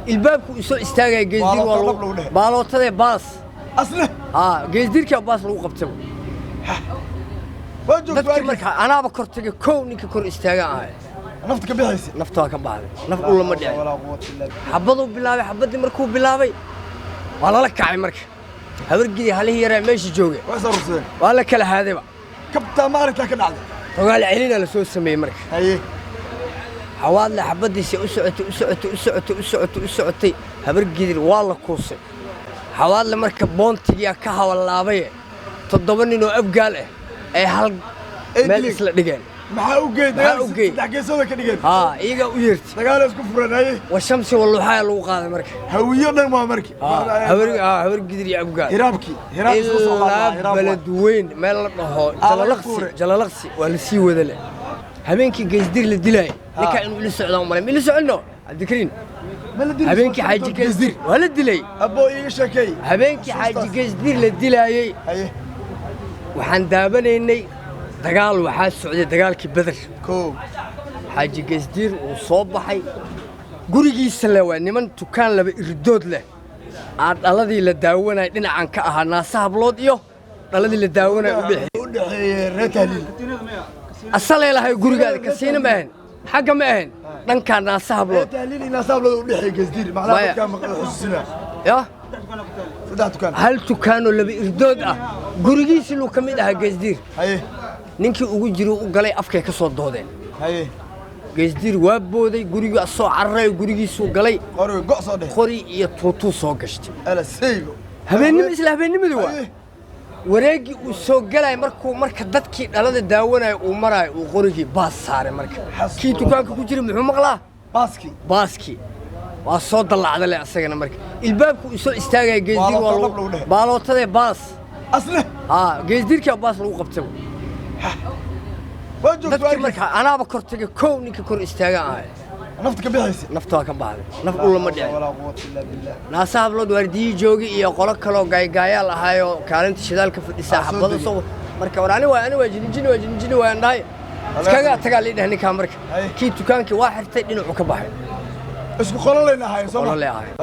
الباب كوسو استاجا جزير والله بالوتة باص أصله جزير كباص لو قبته dadkii marka anaaba kortay kooninka kor istaagaa nafta ka bixaysi nafta ka baxday naf ul lama dhicin xabadu bilaabay xabadii markuu bilaabay wala la kacay marka habargidi halihii yaraa meeshii joogay wala kala haadayba kabta maalinta ka dhacday ogaal celina la soo sameeyay marka haye xawaadle xabadiisa u socotay habargidi waa la kuusay xawaadle marka boontiga ka hawlaabay 7 nin oo abgaal ah ay hal meel isla dhigeen maxaa u geeday saddex geesooda ka dhigeen iyaga u yeertay dagaal isku furanayay washamsi wallahi lagu qaaday marka hawiyo dhan waa markii habar gidir iyo abgaal hiraabki isku soo qaaday balad weyn meel la dhaho jalalaqsi waa la sii wada leh habeenkii geesdir la dilay ninka inuu ila socdo ma ila socno adikrin habeenkii xaaji geesdir waa la dilay abo iga sheekay habeenkii xaaji geesdir la dilayay waxaan daabanaynay dagaal waxaa socday dagaalkii Badr xaaji geesdir uu soo baxay gurigiisa la waa niman tukaan laba irdood leh aad dhaladii la daawanay dhinacan ka ahaa naasaha blood iyo dhaladii la daawanay u dhaxeeyay reetaliil asal ilaahay gurigaada ka siina ma ahan xagga ma ahan dhanka naasaha blood reetaliil naasaha blood u dhaxeeyay geesdir macnaha ka maqal xusuusina ya hal tukaano laba irdood ah gurigiisa loo kamid ahaa geesdir haye ninkii ugu jiray u galay afkay ka soo doodeen haye geesdir waa booday guriga soo carray gurigiisu galay qori iyo tuutu soo gashtay ala saygo habeenimadu waa wareegi uu soo galay marka dadkii dhalada daawanay uu maray uu qorigii baas saaray marka kii tukaanka ku jiray muxuu maqlaa baaski waa soo dalacday le asagana marka ilbaabku uu soo istaagay geesdir waa baalootada baas asle geesdirka baas lagu qabtay dadkii marka anaaba kortay kooninka kor istaagaa nafta ka bixaysi nafta ka baxday naf ul lama dhicin naasaha blood wardiyi joogi iyo qolo kale oo gaaygaayal ahaayo kaalinta shidaalka fadhiisa xabada soo marka waraani waa jinjin waa ndahay iskaga tagaa leedahay ninka marka kii tukaankii waa xirtay dhinacu ka baxay isku qolo leenahay soo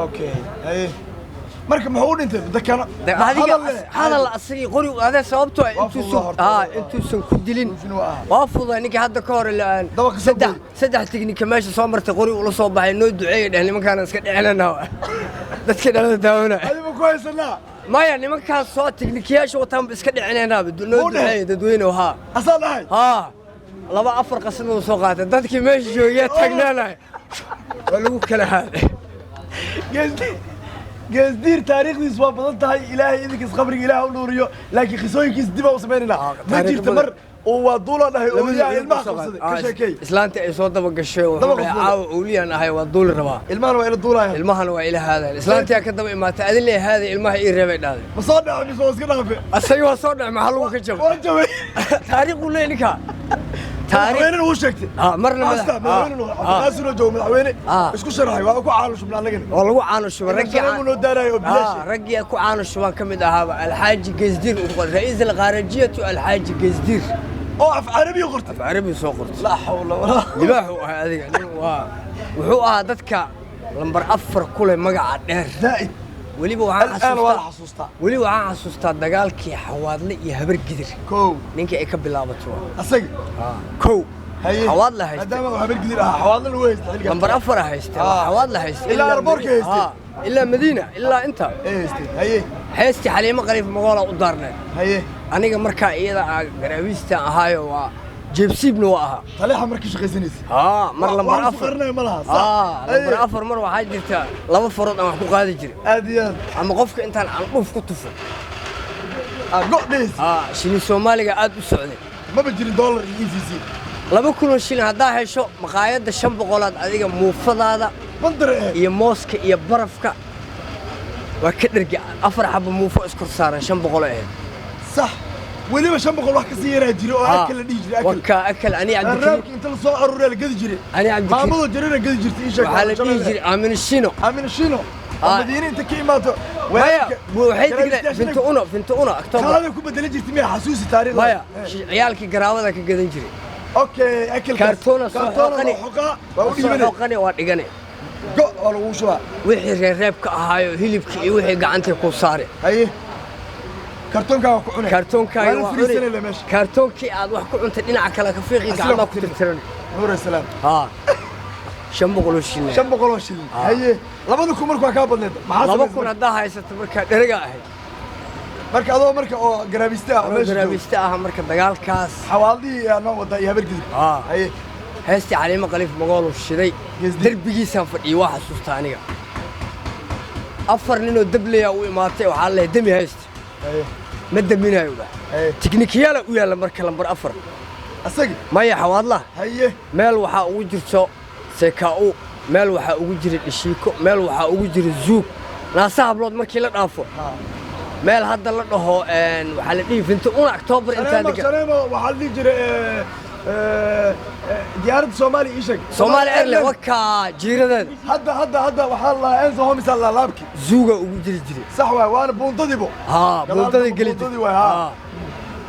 okay haye marka maxuu dhintay dadkana hadal asri qori aad sababtoo intuusan ku dilin waa fuday ninka hadda ka hor laan saddex tikniika meesha soo martay qori ula soo baxay noo duceeyay dhahay nimankaan iska dhicinaa dadka dhalada daawana adigu ku haysanaa maya nimankaan soo tikniikiyaasha wataan iska dhicinaa noo duceeyay dadweyne asalahay laba afar qasnad soo qaatay dadkii meesha joogay taagnaanay waa lagu kala haaday geesdir taariikhdiis waa badan tahay ilaahay idinkiis qabriga ilaahay u nuuriyo laakiin qisooyinkiis dib u sameynayna ma jirto mar oo waa duula dhahay oo ilmaha qabsaday ka sheekay islaanta ay soo daba gashay oo caaw awliyan ahay waa duul rabaa ilmahan waa ila duulaya ilmahan waa ila haadaan islaanta ka daba imaatay adin leeyahay hada ilmaha ii reebay dhaaday ma soo dhaco mise waa iska dhaafe asay waa soo dhac maxaa lagu ka jabay waa jabay taariikhu leeyahay taariikhna uu sheegtay marna madaxweyne joog madaxweyne isku sharaxay waa ku caanushubna anagana waa lagu caanushubay ragii ku caanushubaan kamid ahaaba alxaaji geesdir ra'iis al-khaarajiyatu alxaaji geesdir oo af carabi qortay af carabi soo qortay la hawla wala libaaxu ah adiga wuxuu ahaa dadka lambar 4 kule magaca dheer zaid waliba waxaan xasuustaa dagaalkii xawaadle iyo habar gidir ninkii ay ka bilaabato asaga xawaadle haystay maadaama habar gidir xawaadle lagu haystay lambar 4 haystay xawaadle haystay ilaa airportka haystay ilaa madiina ilaa inta haystay haystay xaliimo qariif magoola u daarnay aniga markaa iyada garaawista ahaayo waa جيبسيبنا وقها طلعها مركز شقيسنيس مر لما أفر لما أفر مرة واحد جرتا لما فرض أنا حقوق هذا جري أديان أما قفك أنت عن قف كتفه قطنيس شيني سومالي قاعد بالسعودية ما بتجري دولار ECC لما كنا شيل هذا هي شو مقايد الشنب قولات هذيك موفض هذا منظر إيه يا موسك يا برفك وكدرج أفرح بموفق إسكور صار شنب قولات صح ولي ما شنب قول واحد كثير يجري أكل اللي يجري أكل أنا عبد الراب أنت اللي صار الرجال قد يجري أنا عبد ما مو جرينا قد يجري إيش على يجري آمن الشينو مدينة أنت كيماته ويا وحيد كده فنت أنا أكتر هذا يكون بدل يجري تمية حسوسي تاريخ ويا عيالك قراوة ذاك قد يجري أوكي أكل كرتونة حقاني وارجعني جو ولا وشوا wixii reebka ahaayo hilibka iyo wixii gacanta ku saare haye kartoonka ku cunay kartoonkaaga waa cunay kartoonkii aad wax ku cuntay dhinaca kale ka fiiqi gacanta ku tirtiran nuur salaam ha 500 shilin 500 shilin haye labada ku markaa ka badneed maxaa 2 hadaa haysato marka dhariga ahay marka adoo marka oo garaabista ah marka dagaalkaas xawaalidii aan wada iyo habargidib haye heesti caleema qaliif magaalo shiday darbigiisa fadhiyo waxa xasuusta aniga afar nin oo dablaya u imaatay waxa la dami heesti ma daminayo ba tiknikiyala u yaala marka lambar 4 asagi maya xawaadla haye meel waxa ugu jirto seekao meel waxa ugu jira dhishiiko meel waxa ugu jira zuug naasa hablood markii la dhaafo meel hadda la dhaho waxa la dhiifinta October inta diga waxa la jira diyaaradda Soomaaliya ishag Soomaaliya Airlines waka jiiradeed hadda waxa la enso homis alla laabki zuuga ugu jiri sax waana buuntadiibo buuntadii galid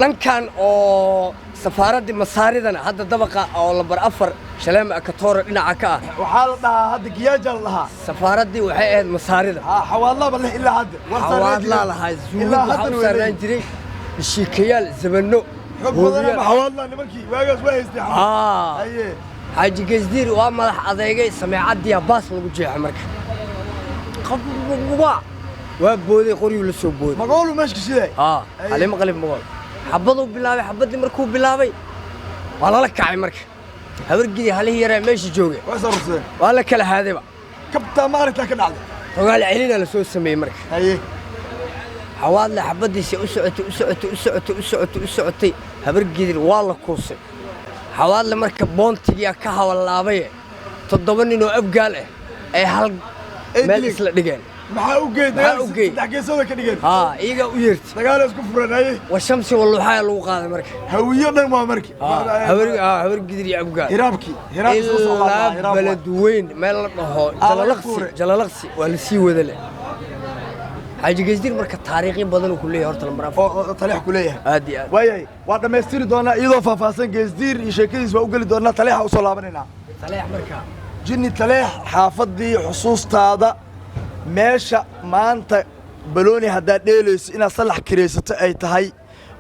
dhankan oo safaaradda masaaridana hadda dabaqa oo lambar 4 shaleema ka toora dhinaca ka waxa la dhahaa hadda giyaaja lahaa safaaradii waxay ahayd masaarida xawaadlaba leh ilaa hadda xawaadla lahaa zuuga waxa saaran jiray shiikayaal zabano حوالنا نمركي واجس وهيستي ايه حاج جزدير ومدح adeegay sameecadii baas lagu jeexay marka qabba waa booday qoriyo la soo booday magaalo meeshka siday عليما qalif magaalo xabadu bilaabay xabadii markuu bilaabay wala la kacay marka habargidi halii yaray meesha joogay waa la kala haadayba kabta maalinta ka dhacday togaal celina la soo sameeyay marka haye حوالي حبديسي أسعتي هبرجدي والله كوسي حوالي مركب بونتي كها ولا بيه تضمن إنه أبقى له أي حال ما يسلا دجال محاوجيد تحكي سوى كدجال إيجا ويرت دجال كفرنا أيه والشمس والله حال وقاعد مركب هوينا ما مركب هبرجدي أبقى هرابكي إلا بلد وين ما له جلالقسي ولا سي وذله حاج جزدير marka taariikhi badan uu kuleeyahay horta lambar 4 taliix kuleeyahay aadi waayay waa dhameystiri doona iyadoo faahfaahsan Geesdiir iyo sheekadiis waa u gali doona taliixa u soo laabanayna taliix marka jinni taliix xaafadii xusuustaada meesha maanta balooni hadaa dheelayso ina salax kireysato ay tahay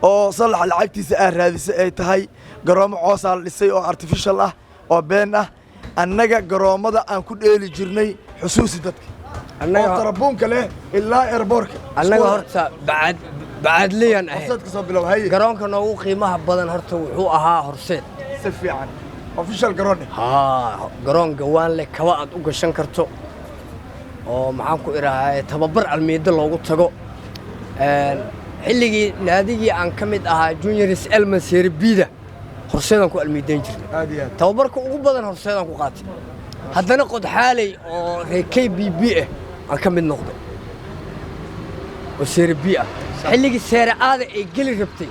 oo salax lacagtiisa ay raadisay ay tahay garoomo coosaal dhisay oo artificial ah oo been ah annaga garoomada aan ku dheeli jirnay xusuusi dadka أنا تربونك له إلا إيربورك أنا هرت بعد لي أنا هرت كسب لو هي قرون كانوا قيمة بدن هرت وحوها هرسين سفي يعني أوفيشال قروني قرون جوان لك كواعد وقشن كرتو ومعاكم إراه تببر الميد الله وتجو حلقي نادي عن كمد جونيورس المسير بيدا هرسين كو الميدين جري تببرك وبدن هرسين كو قاتي هذا نقد حالي كي بي عن كم من نقطة وسير بيئة حلقي السير هذا يقل ربتي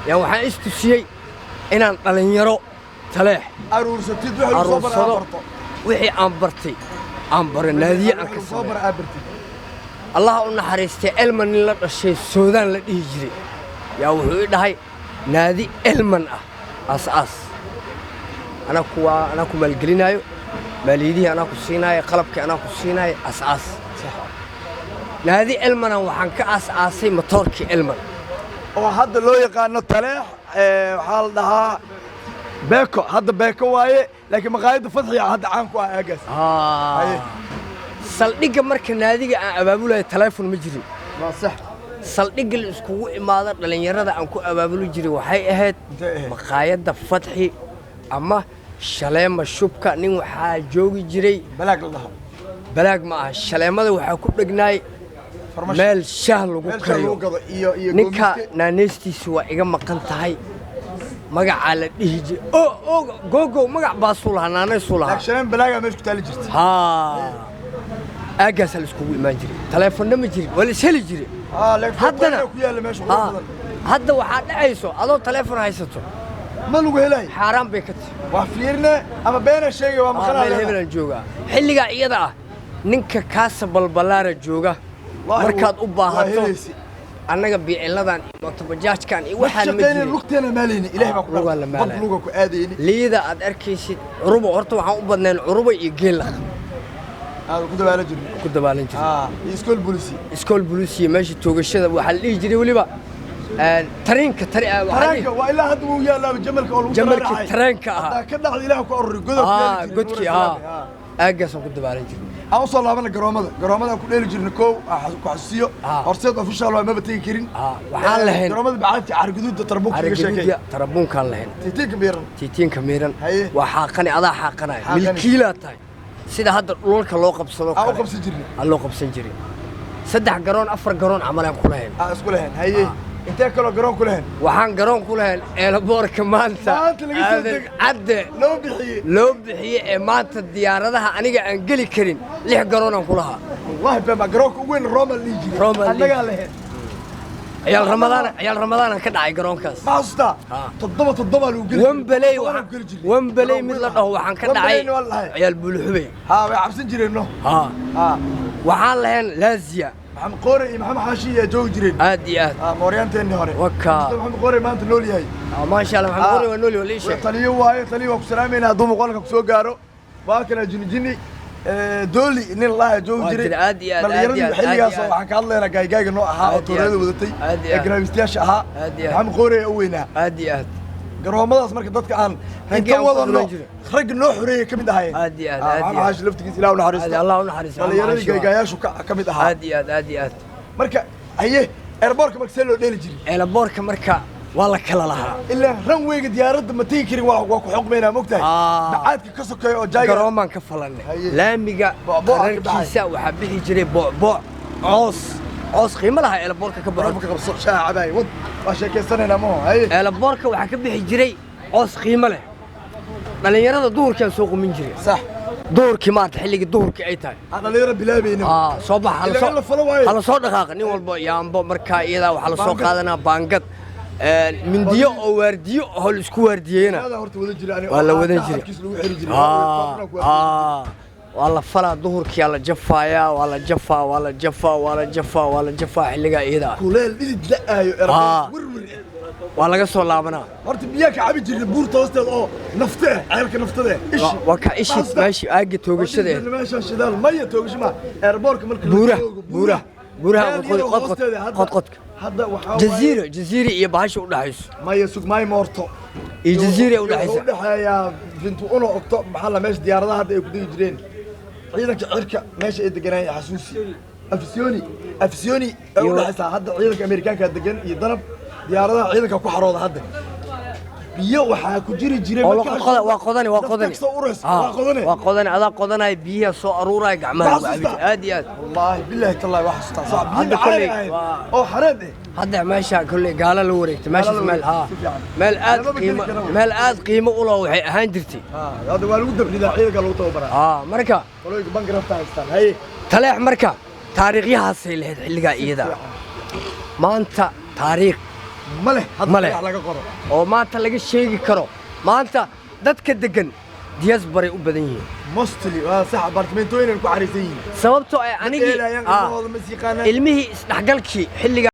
يعني وحنا استشيء إن أنا يرو تلاح أروسة تدوح صبر وحي أمبرتي أمبر النادي عن صبر أبرتي الله أن حريستي إلمن لا الشيء السودان لا يجري يا وحي هاي نادي إلمن أساس أنا كوا الجرينايو ماليدي أنا كسيناي قلبك أنا كسيناي أساس نادي إلمن وحن كأساسي مطورك إلمن وهذا لو يقال التلاح حال ده بيكو هذا بيكو واي لكن مقايد فتحي هذا عنكو أجلس صليق مرك نادي أبابوله التليفون مجري ما صح صليق الأسبوع ما ضر لين يرد عنكو أبابوله جري وحي أهد مقايد فتحي أما شلام الشبكة نيو حاجوجي جري بلاغ ما شلام هذا وحكون دقناي مال شهر لقو نكا نانستي سوا إيجا مقنت هاي مقع على الإيجي جو مقع باصولها نانسولها شلام بلاغ مش كتالي جرت أجلس الأسبوع ما جري تلفون ما جري ولا شيء جري هذا هذا واحد عيسو هذا تلفون عيسو ما لو هلاي حرام بكت وفيرنا أما بين الشيء وما خلاه بين هبل الجوجا حلقة إيدا نك كاسب البلار الجوجا مركض أباهاتو أنا قبي إلا متبجاج كان واحد مجنون لقطنا ماليني إلهي ما كنا بطلوقك آديني ليدا أدركيش عروبة أرتو عم بدنا العروبة يجيل كنت بالي جري كنت بالي جري إسكول بوليسي إسكول بوليسي ماشي توقشة وحل يجري وليبا ترينك وإلا هذا ويا لا جملك ترينك كده على إله كأوري قدك أجلس كنت بالي جري أوصل لابنا جرامة كل جري نكو كحسيو أرسلت في شغله ما بتيجي كرين وحال لهن جرامة بعد عرقدود تربون كل تربون كان لهن تيتين كميرن وحاقني أضع حاقنا ملكيلة تاي سيدا هذا لولك لو قبصلو أو قبص جري الله قبص جري صدق جرون أفر جرون عملهم كلهن اسكولهن هي انت كلو جرون كلهن waxaan garoon ku lahayn eelboorka maanta loo bixiyay ee maanta diyaaradaha aniga aan gali karin 6 garoon aan ku lahaa wallahi baa garoonka ugu weyn Roma League anaga lahayn ciyaal ramadaan ka dhacay garoonkaas ma hasta toddoba lagu gali Wembley mid la dhaho waxaan ka dhacay ciyaal bulxubay way cabsan jireenno waxaan lahayn Lazio محمد قوري محمد حاشية جو جرين عادي موريانتين هوري وكا محمد قوري ما انت نولي هاي ما شاء الله محمد قوري ونولي ولا شيء طليو وكسلامين هذو مقولك كسو قارو باكنا جني دولي إن الله جو جرين عادي مليون حلية صراحة كالله أنا جاي نوع ها وتوريد ودتي جرافيستياش ها محمد قوري وينها عادي garoomadaas marka dadka aan inta wadano rag noo xoreeyay kamid ahay aadi maash laftigiisa ilaahu naxariisto Allahu naxariisto dhalinyarada gaygayaashu kamid ahaa aadi marka aye airportka marka loo dheeli jiray airportka marka waa la kala lahaa ilaa runwayga diyaaradda ma tii karin waa ku xukmeynaa mogtahay bacaadka ka sokeeyo oo jaaga garooman ka falanay laamiga qararkiisa waxa bixi jiray booc عوس قيمة لها إلى بوركا كبر كبر شاعة باي ود واشيك سنة مو هاي إلى بوركا وحكي بيحي جري عوس قيمة له لأن يرى دور كان سوق من جري صح دور كمان تحلق دور كأيتها أنا اللي يرى بلا بينه صباح على صوت دقائق نيوال بو يامبو مركا إذا وحلا سوق هذا بانقط من ديو أو ورديو هل سكو وردينا هذا هرت وذا جري ولا وذا جري والله فلا ظهر كي على جفايا ولا جفا حلقة إيدا كولال إذا لا ورور والله قصوا لابنا هرت بياك عبد جري بور توستل أو نفته عيالك نفته ده إيش وكا إيش ماشي أجي توقش ده ماشي شدال مية توقش ما إيربورك ملك بورها قط جزيرة يباش ولا حيس مية سوق ماي مورتو جزيرة ولا حيس يا بنتو أنا أكتب محل ماشي ديار هذا يكون يجرين عيدك عركة ماشي إدجناي حسوسي أفسيوني ولا حيس هذا عيدك أمريكان كدجن يضرب ديار عيدك أكو حرود هذا biyo waxa ku jiri jiray waa qodani ada qodani biyo soo aruuray gacmaha aad iyo aad wallahi billahi tallahi wax saac biyo kale oo xareed hadda meesha kulli gaala la wareegtay meesha meel aad qiimo u leh waxay ahaan jirtay hada waa lagu dabnida ciidanka lagu tababaraa marka qoloyga bangrafta haystaan hay taleex marka taariikhyahaas ay leeyahay xilliga iyada maanta taariikh ماله oo maanta laga sheegi karo maanta dadka degan diaspora u badan yihiin mostly waa sax apartmentooyin ku xariisan yihiin sababtoo ay aniga ilmihii isdhaxgalkii xilliga